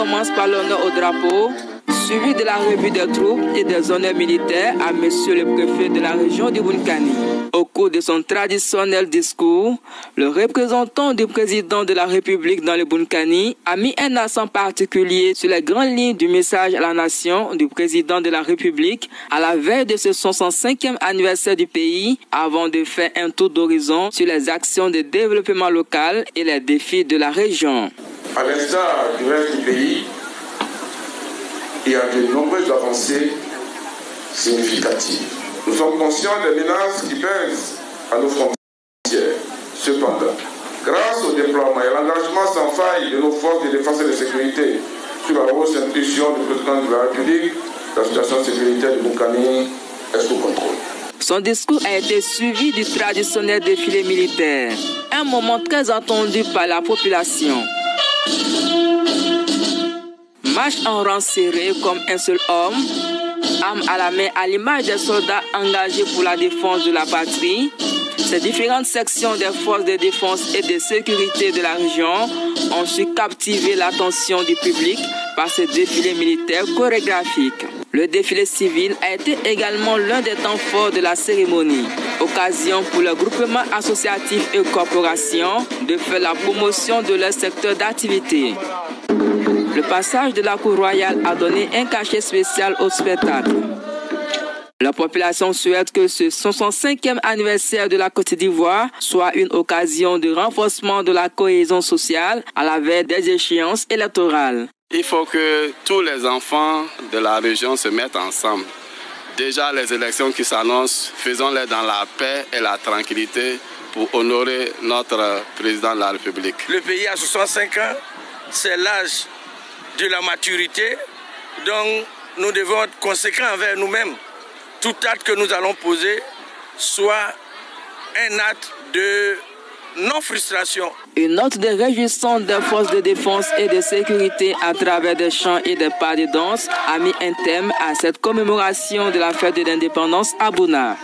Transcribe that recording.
commence par l'honneur au drapeau, suivi de la revue des troupes et des honneurs militaires à Monsieur le préfet de la région du Bunkani. Au cours de son traditionnel discours, le représentant du président de la République dans le Bunkani a mis un accent particulier sur les grandes lignes du message à la nation du président de la République à la veille de ce 65e anniversaire du pays, avant de faire un tour d'horizon sur les actions de développement local et les défis de la région. À l'instar du reste du pays, il y a de nombreuses avancées significatives. Nous sommes conscients des menaces qui pèsent à nos frontières. Cependant, grâce au déploiement et à l'engagement sans faille de nos forces de défense et de sécurité sur la haute impulsion du président de la République, la situation sécuritaire du Bunkani est sous contrôle. Son discours a été suivi du traditionnel défilé militaire, un moment très attendu par la population. Marche en rang serré comme un seul homme, arme à la main à l'image des soldats engagés pour la défense de la patrie. Ces différentes sections des forces de défense et de sécurité de la région ont su captiver l'attention du public par ce défilé militaire chorégraphique. Le défilé civil a été également l'un des temps forts de la cérémonie, occasion pour le groupement associatif et corporations de faire la promotion de leur secteur d'activité. Le passage de la cour royale a donné un cachet spécial au spectacle. La population souhaite que ce 65e anniversaire de la Côte d'Ivoire soit une occasion de renforcement de la cohésion sociale à la veille des échéances électorales. Il faut que tous les enfants de la région se mettent ensemble. Déjà, les élections qui s'annoncent, faisons-les dans la paix et la tranquillité pour honorer notre président de la République. Le pays a 65 ans, c'est l'âge de la maturité, donc nous devons être conséquents envers nous-mêmes. Tout acte que nous allons poser soit un acte de non-frustration. Une note de réjouissance des forces de défense et de sécurité à travers des chants et des pas de danse a mis un thème à cette commémoration de la fête de l'indépendance à Bouna.